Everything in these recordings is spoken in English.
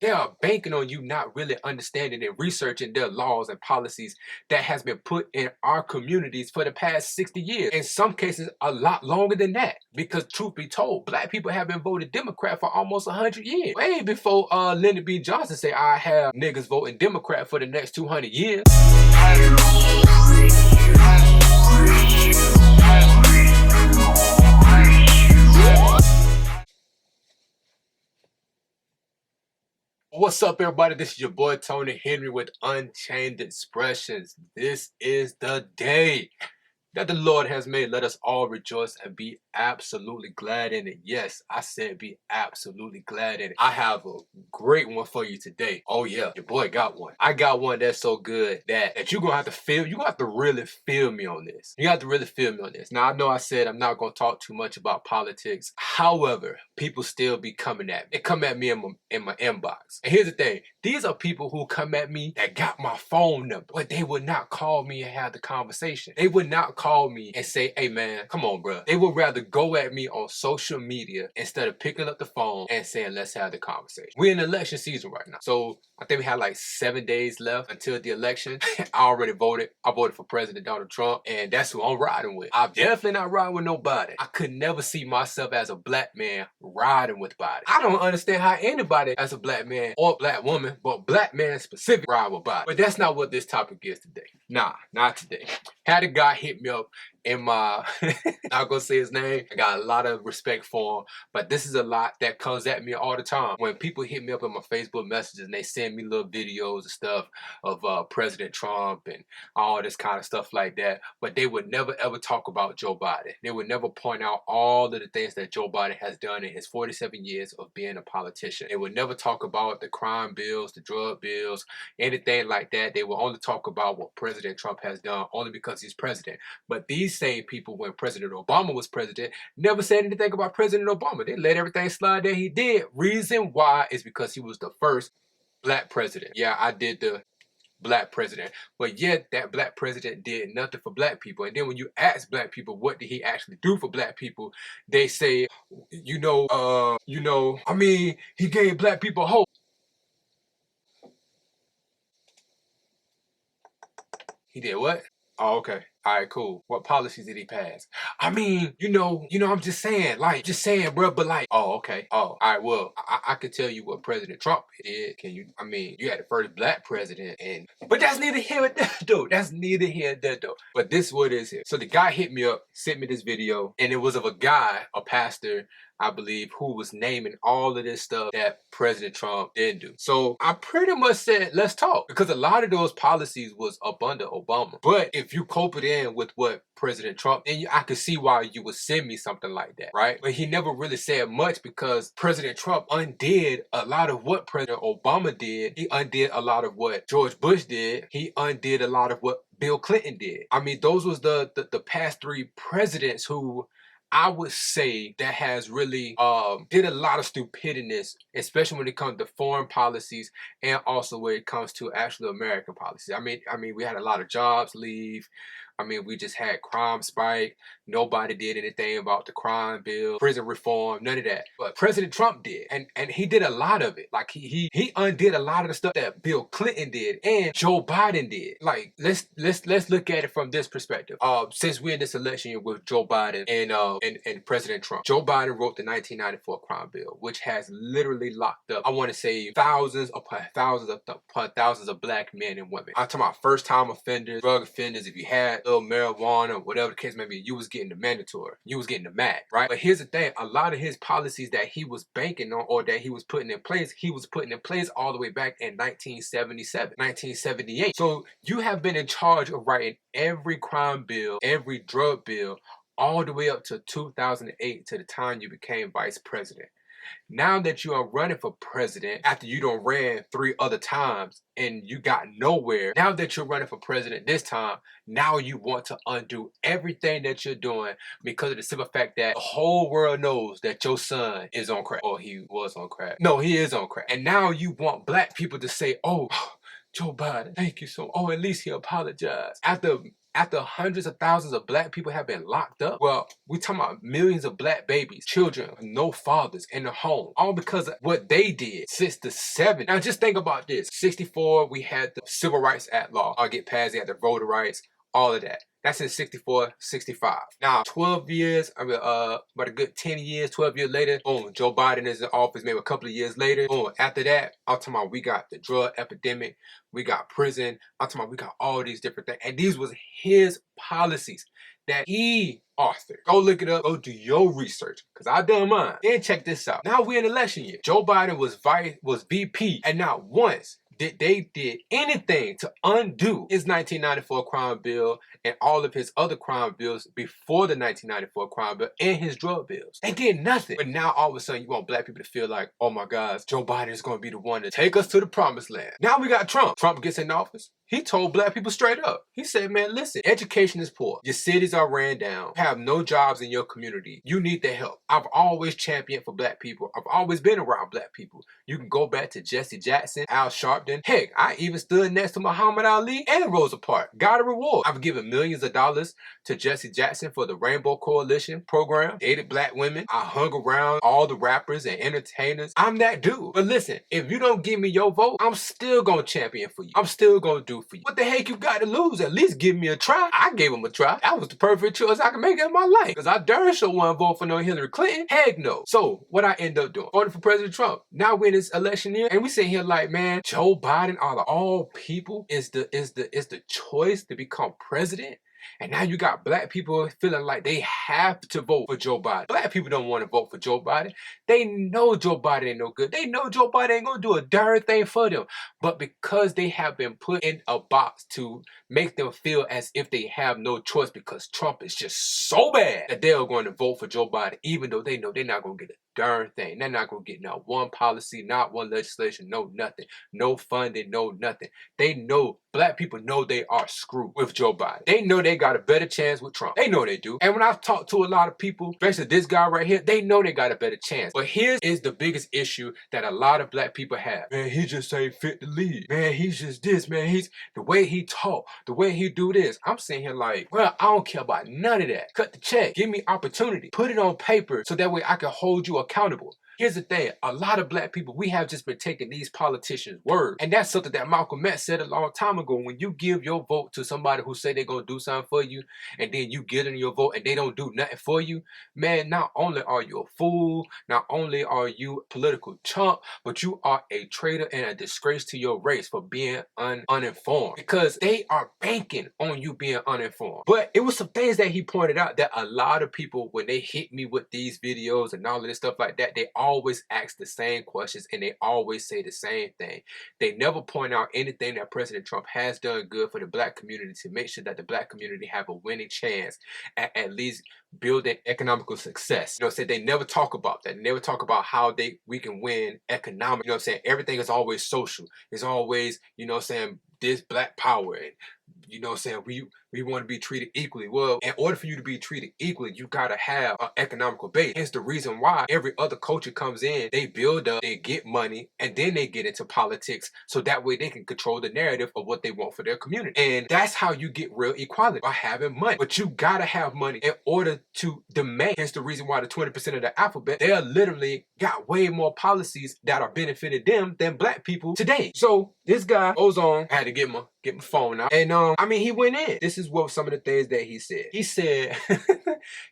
They are banking on you not really understanding and researching their laws and policies that has been put in our communities for the past 60 years. In some cases, a lot longer than that. Because truth be told, black people have been voted Democrat for almost 100 years. Way before Lyndon B. Johnson say, I have niggas voting Democrat for the next 200 years. What's up, everybody? This is your boy Tony Henry with Unchained Expressions. This is the day that the Lord has made. Let us all rejoice and be absolutely glad in it. Yes, I said be absolutely glad in it. I have a great one for you today. Oh yeah, your boy got one. I got one that's so good that you're gonna have to feel, you're gonna have to really feel me on this. You have to really feel me on this. Now I know I said I'm not gonna talk too much about politics. However, people still be coming at me. They come at me in my inbox. And here's the thing, these are people who come at me that got my phone number, but they would not call me and have the conversation. They would not call me and say, hey man, come on bro. They would rather go at me on social media instead of picking up the phone and saying, let's have the conversation. We're in election season right now. So I think we had like 7 days left until the election. I already voted. I voted for President Donald Trump, and that's who I'm riding with. I'm definitely not riding with nobody. I could never see myself as a black man riding with body. I don't understand how anybody as a black man or black woman, but black man specific, ride with body. But that's not what this topic is today. Nah, not today. Had a guy hit me up in my, not gonna say his name. I got a lot of respect for him, but this is a lot that comes at me all the time. When people hit me up in my Facebook messages and they send me little videos and stuff of President Trump and all this kind of stuff like that, but they would never ever talk about Joe Biden. They would never point out all of the things that Joe Biden has done in his 47 years of being a politician. They would never talk about the crime bills, the drug bills, anything like that. They will only talk about what President Trump has done only because he's president. But these same people, when President Obama was president, never said anything about President Obama. They let everything slide that he did. Reason why is because he was the first black president. Yeah, I did the black president, but yet that black president did nothing for black people. And then when you ask black people what did he actually do for black people, they say, I mean, he gave black people hope. He did what? Oh, okay. All right, cool. What policies did he pass? I mean, I'm just saying, bro, but like, oh, okay. Oh, all right, well, I could tell you what President Trump did. I mean, you had the first black president, but that's neither here nor there, though. That's neither here nor there, though. But this is what it is here. So the guy hit me up, sent me this video, and it was of a guy, a pastor, I believe, who was naming all of this stuff that President Trump didn't do. So I pretty much said, let's talk. Because a lot of those policies was up under Obama. But if you cope it in with what President Trump, then I could see why you would send me something like that, right? But he never really said much because President Trump undid a lot of what President Obama did. He undid a lot of what George Bush did. He undid a lot of what Bill Clinton did. I mean, those was the past three presidents who I would say that has really did a lot of stupidness, especially when it comes to foreign policies and also when it comes to actual American policies. I mean, we had a lot of jobs leave. I mean, we just had crime spike. Nobody did anything about the crime bill, prison reform, none of that. But President Trump did, and he did a lot of it. Like he undid a lot of the stuff that Bill Clinton did and Joe Biden did. Like let's look at it from this perspective. Since we're in this election year with Joe Biden and President Trump, Joe Biden wrote the 1994 crime bill, which has literally locked up, I want to say, thousands upon thousands of black men and women. I'm talking about first-time offenders, drug offenders. If you had marijuana, whatever the case may be, you was getting the mandatory, you was getting the MAC, right? But here's the thing, a lot of his policies that he was banking on or that he was putting in place, he was putting in place all the way back in 1977, 1978. So you have been in charge of writing every crime bill, every drug bill, all the way up to 2008 to the time you became vice president. Now that you are running for president, after you done ran 3 other times and you got nowhere, now that you're running for president this time, now you want to undo everything that you're doing because of the simple fact that the whole world knows that your son is on crack. Or he was on crack. No, he is on crack. And now you want black people to say, oh, Joe Biden, thank you so much. Oh, at least he apologized. After after hundreds of thousands of black people have been locked up. Well, we talking about millions of black babies, children, no fathers in the home, all because of what they did since the 70s. Now just think about this. 64, we had the Civil Rights Act law get passed, they had the voter rights, all of that. That's in 64, 65. Now, 12 years, about a good 10 years, 12 years later, boom, Joe Biden is in office maybe a couple of years later. Boom, after that, I'm talking about we got the drug epidemic, we got prison, I'm talking about we got all these different things. And these was his policies that he authored. Go look it up, go do your research, because I done mine. Then check this out. Now we're in election year. Joe Biden was VP, and not once did anything to undo his 1994 crime bill and all of his other crime bills before the 1994 crime bill and his drug bills. They did nothing. But now all of a sudden you want black people to feel like, oh my gosh, Joe Biden is going to be the one to take us to the promised land. Now we got Trump. Trump gets in office. He told black people straight up. He said, man, listen, education is poor. Your cities are ran down. You have no jobs in your community. You need the help. I've always championed for black people. I've always been around black people. You can go back to Jesse Jackson, Al Sharpton. Heck, I even stood next to Muhammad Ali and Rosa Parks. Got a reward. I've given millions of dollars to Jesse Jackson for the Rainbow Coalition program. Dated black women. I hung around all the rappers and entertainers. I'm that dude. But listen, if you don't give me your vote, I'm still gonna champion for you. I'm still gonna do for you. What the heck you got to lose? At least give me a try. I gave him a try. That was the perfect choice I could make in my life. Because I darn sure wouldn't vote for no Hillary Clinton. Heck no. So what I end up doing? Voting for President Trump. Now we're in this election year, and we sit here like, man, Joe Biden out of all people is the choice to become president. And now you got black people feeling like they have to vote for Joe Biden. Black people don't want to vote for Joe Biden. They know Joe Biden ain't no good. They know Joe Biden ain't gonna do a darn thing for them. But because they have been put in a box to make them feel as if they have no choice because Trump is just so bad that they're going to vote for Joe Biden, even though they know they're not gonna get a darn thing. They're not gonna get not one policy, not one legislation, no nothing, no funding, no nothing. They know, black people know they are screwed with Joe Biden. They know they got a better chance with Trump. They know they do. And when I've talked to a lot of people, especially this guy right here, they know they got a better chance. But here is the biggest issue that a lot of black people have. Man, he just ain't fit to lead. Man, he's just this, man. He's the way he talk, the way he do this. I'm sitting here like, well, I don't care about none of that. Cut the check. Give me opportunity. Put it on paper so that way I can hold you accountable. Here's the thing, a lot of black people, we have just been taking these politicians' words. And that's something that Malcolm X said a long time ago. When you give your vote to somebody who say they're going to do something for you, and then you give them your vote and they don't do nothing for you, man, not only are you a fool, not only are you a political chump, but you are a traitor and a disgrace to your race for being uninformed. Because they are banking on you being uninformed. But it was some things that he pointed out that a lot of people, when they hit me with these videos and all of this stuff like that, they always ask the same questions and they always say the same thing. They never point out anything that President Trump has done good for the black community to make sure that the black community have a winning chance at least building economical success. You know what I'm saying? They never talk about that. They never talk about how we can win economic. You know what I'm saying? Everything is always social. It's always, you know what I'm saying, this black power and you know what I'm saying, we want to be treated equally. Well, in order for you to be treated equally, you got to have an economical base. Hence the reason why every other culture comes in, they build up, they get money, and then they get into politics so that way they can control the narrative of what they want for their community. And that's how you get real equality, by having money. But you got to have money in order to demand. Hence the reason why the 20% of the alphabet, they are literally got way more policies that are benefiting them than black people today. So this guy goes on, I had to get my phone out. And I mean, he went in. This is what some of the things that he said. He said,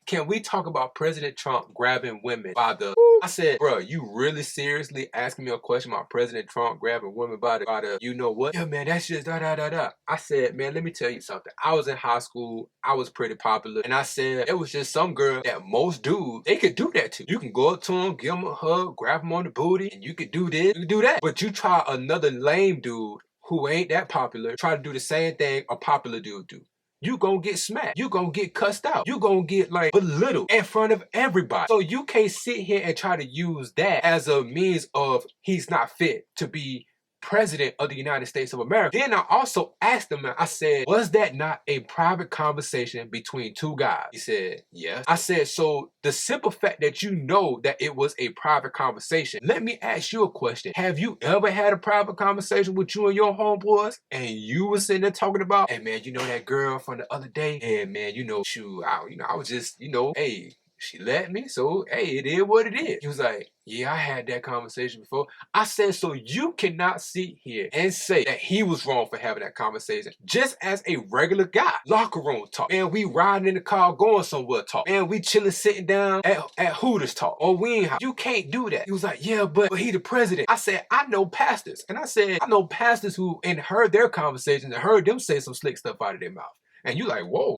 can we talk about President Trump grabbing women by the... I said, bro, you really seriously asking me a question about President Trump grabbing women by the you know what? Yeah, man, that's just da-da-da-da. I said, man, let me tell you something. I was in high school. I was pretty popular. And I said, it was just some girl that most dudes, they could do that to. You can go up to them, give them a hug, grab them on the booty, and you could do this, you could do that. But you try another lame dude who ain't that popular, try to do the same thing a popular dude do. You gonna get smacked. You gonna get cussed out. You gonna get like belittled in front of everybody. So you can't sit here and try to use that as a means of he's not fit to be President of the United States of America. Then I also asked him, I said, was that not a private conversation between two guys? He said, yes. I said, so the simple fact that you know that it was a private conversation, let me ask you a question. Have you ever had a private conversation with you and your homeboys and you were sitting there talking about, hey man, you know that girl from the other day? And man, you know, shoot, I was just, hey, she let me, so hey, it is what it is. He was like, yeah, I had that conversation before. I said, so you cannot sit here and say that he was wrong for having that conversation. Just as a regular guy, locker room talk. Man, we riding in the car going somewhere talk. Man, we chilling sitting down at Hooters talk. Or we ain't. You can't do that. He was like, yeah, but he the president. I said, I know pastors. And I said, I know pastors who and heard their conversations and heard them say some slick stuff out of their mouth. And you like, whoa.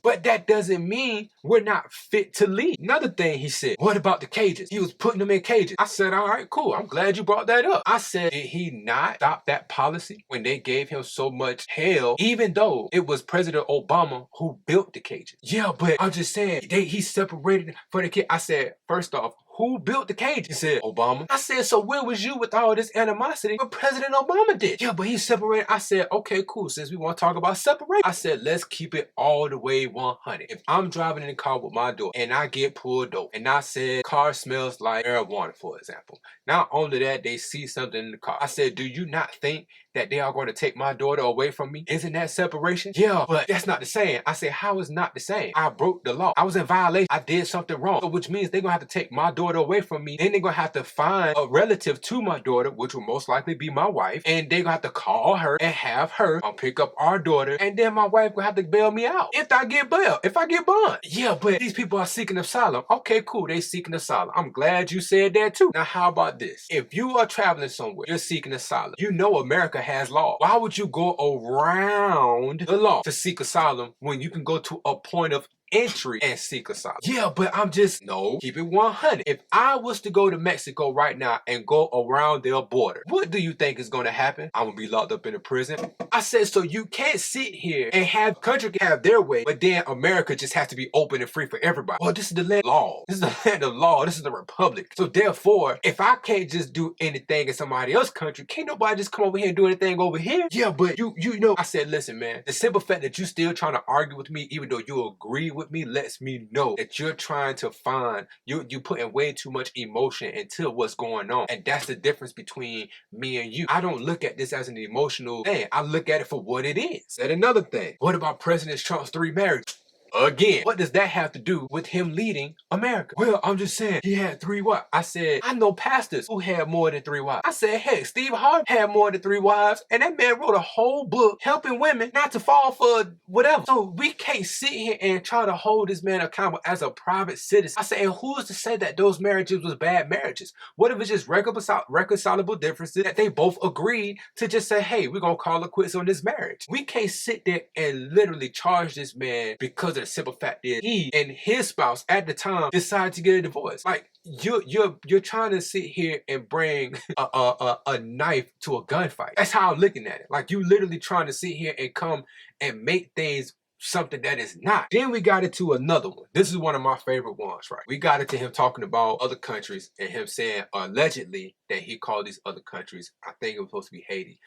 But that doesn't mean we're not fit to lead. Another thing he said, what about the cages? He was putting them in cages. I said, all right, cool. I'm glad you brought that up. I said, did he not stop that policy when they gave him so much hell, even though it was President Obama who built the cages? Yeah, but I'm just saying, he separated for the kid. I said, first off, who built the cage? He said, Obama. I said, so where was you with all this animosity when President Obama did? Yeah, but he separated. I said, okay, cool. Since we want to talk about separation, I said, let's keep it all the way 100. If I'm driving in the car with my daughter and I get pulled over and I said, car smells like marijuana, for example. Not only that, they see something in the car. I said, do you not think that they are going to take my daughter away from me? Isn't that separation? Yeah, but that's not the same. I said, how is not the same? I broke the law. I was in violation. I did something wrong. So which means they're going to have to take my daughter away from me. Then they're going to have to find a relative to my daughter, which will most likely be my wife. And they're going to have to call her and have her pick up our daughter. And then my wife will have to bail me out. If I get bail, if I get bond. Yeah, but these people are seeking asylum. Okay, cool. They seeking asylum. I'm glad you said that too. Now, how about this? If you are traveling somewhere, you're seeking asylum. You know America has law. Why would you go around the law to seek asylum when you can go to a point of entry and seek asylum? Yeah, but no, keep it 100. If I was to go to Mexico right now and go around their border, what do you think is going to happen? I'm going to be locked up in a prison. I said, so you can't sit here and have country have their way, but then America just has to be open and free for everybody. Well, this is the land of law. This is the land of law. This is the republic. So therefore, if I can't just do anything in somebody else's country, can't nobody just come over here and do anything over here? Yeah, but you know, I said, listen, man, the simple fact that you still trying to argue with me, even though you agree with me, lets me know that you're trying to find, you putting way too much emotion into what's going on. And that's the difference between me and you. I don't look at this as an emotional thing. I look at it for what it is. And another thing, what about President Trump's 3 marriages? Again, what does that have to do with him leading America? Well, I'm just saying, he had 3 wives. I said, I know pastors who had more than 3 wives. I said, heck, Steve Harvey had more than 3 wives, and that man wrote a whole book helping women not to fall for whatever. So we can't sit here and try to hold this man accountable as a private citizen. I said, and who's to say that those marriages was bad marriages? What if it's just reconcilable differences that they both agreed to just say, hey, we're gonna call it quits on this marriage? We can't sit there and literally charge this man because of the simple fact is he and his spouse at the time decided to get a divorce. Like you're trying to sit here and bring a knife to a gunfight. That's how I'm looking at it. Like you literally trying to sit here and come and make things something that is not. Then we got into another one. This is one of my favorite ones, right? We got into him talking about other countries and him saying allegedly that he called these other countries, I think it was supposed to be Haiti,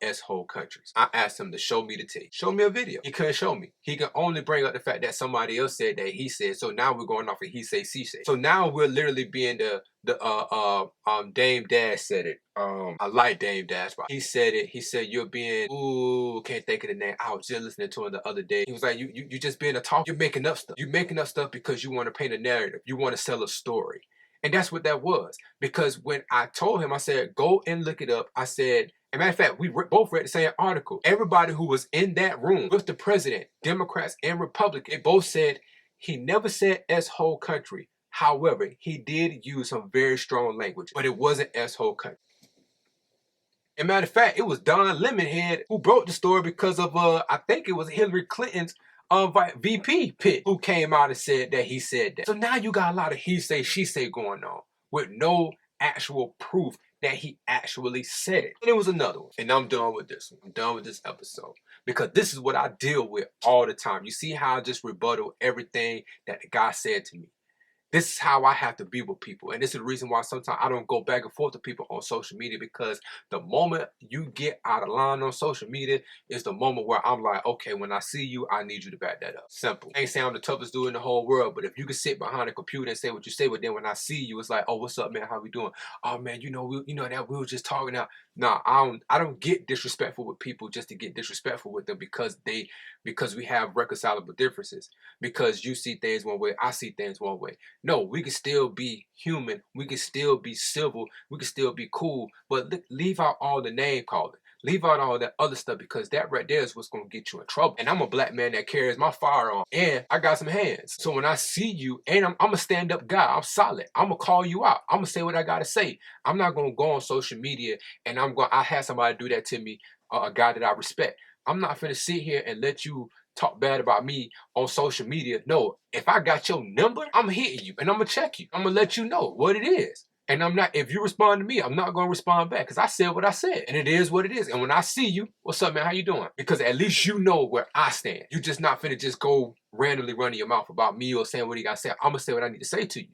S-hole countries. I asked him to show me the tape. Show me a video. He couldn't show me. He can only bring up the fact that somebody else said that he said. So now we're going off of he say, she say. So now we're literally being Dame Dash said it. I like Dame Dash, but he said it. He said you're being, ooh, can't think of the name. I was just listening to him the other day. He was like, you just being a talk. You're making up stuff. You're making up stuff because you want to paint a narrative. You want to sell a story. And that's what that was. Because when I told him, I said, go and look it up. I said, as a matter of fact, we both read the same article. Everybody who was in that room with the president, Democrats and Republicans, they both said he never said S-whole country. However, he did use some very strong language, but it wasn't S-whole country. As a matter of fact, it was Don Lemonhead who broke the story because of, I think it was Hillary Clinton's VP pick who came out and said that he said that. So now you got a lot of he say, she say going on with no actual proof that he actually said it. And it was another one. And I'm done with this one. I'm done with this episode. Because this is what I deal with all the time. You see how I just rebuttal everything that the guy said to me. This is how I have to be with people. And this is the reason why sometimes I don't go back and forth to people on social media, because the moment you get out of line on social media is the moment where I'm like, okay, when I see you, I need you to back that up. Simple. I ain't saying I'm the toughest dude in the whole world, but if you can sit behind a computer and say what you say, but then when I see you, it's like, oh, what's up, man? How we doing? Oh man, that we were just talking now. Nah, I don't get disrespectful with people just to get disrespectful with them because we have reconcilable differences. Because you see things one way, I see things one way. No, we can still be human. We can still be civil. We can still be cool. But leave out all the name calling. Leave out all that other stuff, because that right there is what's going to get you in trouble. And I'm a black man that carries my firearm, and I got some hands. So when I see you, and I'm a stand-up guy, I'm solid. I'm going to call you out. I'm going to say what I got to say. I'm not going to go on social media and I had somebody do that to me, a guy that I respect. I'm not finna sit here and let you talk bad about me on social media. No, if I got your number, I'm hitting you and I'm gonna check you. I'm gonna let you know what it is. And I'm not, if you respond to me, I'm not gonna respond back, because I said what I said. And it is what it is. And when I see you, what's up, man? How you doing? Because at least you know where I stand. You just not finna just go randomly running your mouth about me or saying what you gotta say. I'm gonna say what I need to say to you.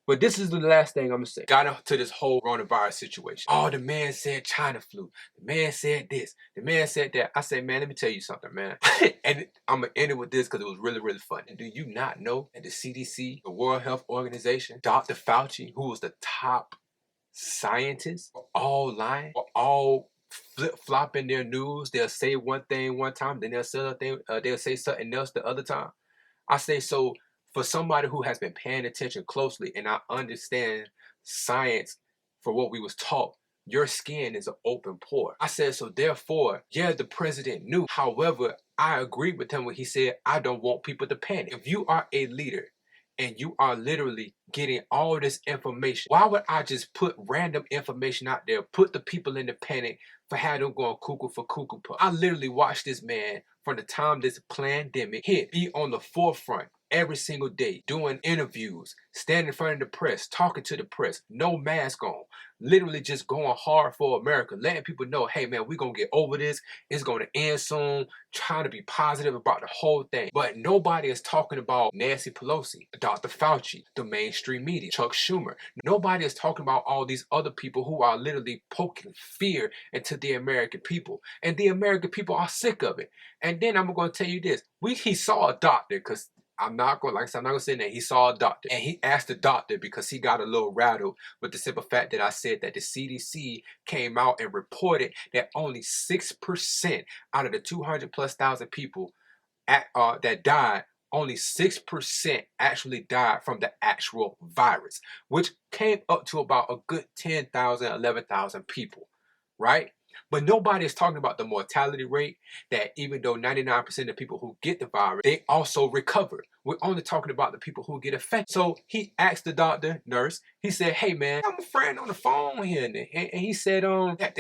But this is the last thing I'm gonna say. Got into this whole coronavirus situation. Oh, the man said China flu. The man said this. The man said that. I said, man, let me tell you something, man. And I'm gonna end it with this because it was really, really fun. And do you not know that the CDC, the World Health Organization, Dr. Fauci, who was the top scientist, were all lying, were all flip-flopping their news? They'll say one thing one time, then they'll say something else the other time. I say, so for somebody who has been paying attention closely, and I understand science for what we was taught, your skin is an open pore. I said, so therefore, yeah, the president knew. However, I agree with him when he said, I don't want people to panic. If you are a leader and you are literally getting all this information, why would I just put random information out there, put the people in the panic for having them going cuckoo for cuckoo puff? I literally watched this man from the time this pandemic hit be on the forefront every single day, doing interviews, standing in front of the press, talking to the press, no mask on, literally just going hard for America, letting people know, hey man, we're gonna get over this, it's gonna end soon, trying to be positive about the whole thing. But nobody is talking about Nancy Pelosi, Dr. Fauci, the mainstream media, Chuck Schumer. Nobody is talking about all these other people who are literally poking fear into the American people. And the American people are sick of it. And then I'm gonna tell you this, he saw a doctor, because I'm not gonna say that. He saw a doctor and he asked the doctor, because he got a little rattled with the simple fact that I said that the CDC came out and reported that only 6% out of the 200 plus thousand people that died, only 6% actually died from the actual virus, which came up to about a good 10,000, 11,000 people, right? But nobody is talking about the mortality rate, that even though 99% of people who get the virus, they also recover. We're only talking about the people who get affected. So he asked the doctor, nurse, he said, hey man, I'm a friend on the phone here. And he said, that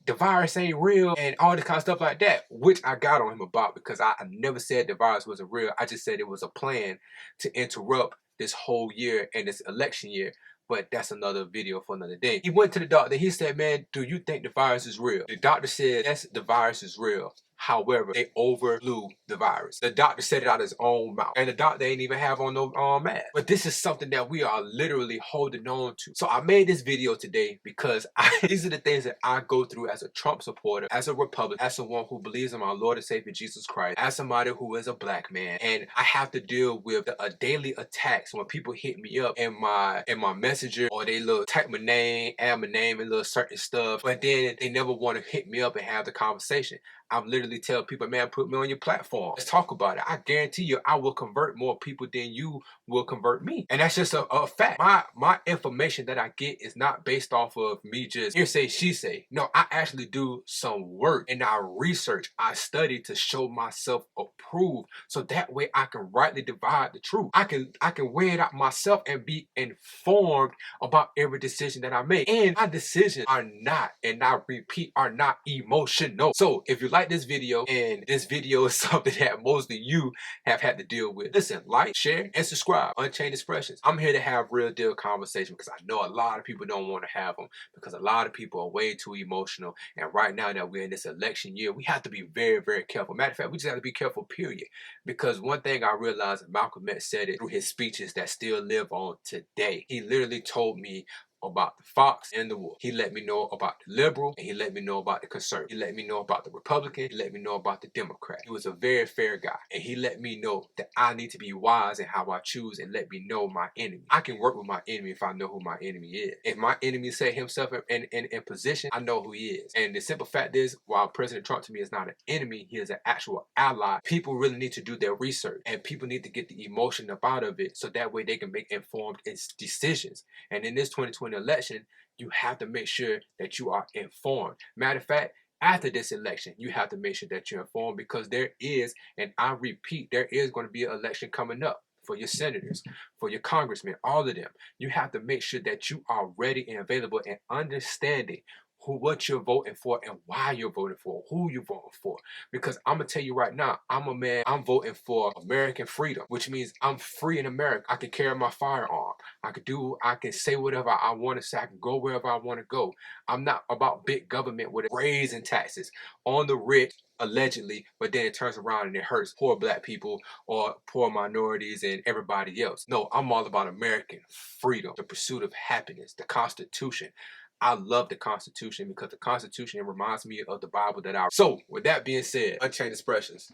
the virus ain't real and all this kind of stuff like that, which I got on him about, because I never said the virus wasn't real. I just said it was a plan to interrupt this whole year and this election year. But that's another video for another day. He went to the doctor. He said, man, do you think the virus is real? The doctor said, yes, the virus is real. However, they overflew the virus. The doctor said it out of his own mouth. And the doctor ain't even have on no mask. But this is something that we are literally holding on to. So I made this video today because these are the things that I go through as a Trump supporter, as a Republican, as someone who believes in my Lord and Savior Jesus Christ, as somebody who is a black man. And I have to deal with the daily attacks when people hit me up in my messenger, or they look type my name, add my name and little certain stuff. But then they never want to hit me up and have the conversation. I'm literally tell people, man, put me on your platform. Let's talk about it. I guarantee you I will convert more people than you will convert me. And that's just a fact. My information that I get is not based off of me just here say, she say. No, I actually do some work and I research. I study to show myself approved, so that way I can rightly divide the truth. I can weigh it out myself and be informed about every decision that I make. And my decisions are not, and I repeat, are not emotional. So if you like this video, video, and this video is something that most of you have had to deal with. Listen, like, share, and subscribe. Unchained Expressions. I'm here to have real deal conversation because I know a lot of people don't want to have them because a lot of people are way too emotional. And right now that we're in this election year, we have to be very, very careful. Matter of fact, we just have to be careful, period. Because one thing I realized, and Malcolm X said it through his speeches that still live on today. He literally told me about the fox and the wolf. He let me know about the liberal, and he let me know about the conservative. He let me know about the Republican. He let me know about the Democrat. He was a very fair guy, and he let me know that I need to be wise in how I choose and let me know my enemy. I can work with my enemy if I know who my enemy is. If my enemy set himself in position, I know who he is. And the simple fact is, while President Trump to me is not an enemy, he is an actual ally. People really need to do their research, and people need to get the emotion up out of it so that way they can make informed decisions. And in this 2020 election, you have to make sure that you are informed. Matter of fact, after this election, you have to make sure that you're informed because there is, and I repeat, there is going to be an election coming up for your senators, for your congressmen, all of them. You have to make sure that you are ready and available and understanding what you're voting for and why you're voting for, who you're voting for. Because I'm gonna tell you right now, I'm a man, I'm voting for American freedom, which means I'm free in America. I can carry my firearm. I can say whatever I want to say. I can go wherever I want to go. I'm not about big government with raising taxes on the rich, allegedly, but then it turns around and it hurts poor black people or poor minorities and everybody else. No, I'm all about American freedom, the pursuit of happiness, the Constitution. I love the Constitution because the Constitution reminds me of the Bible that I. So, with that being said, Unchained Expressions.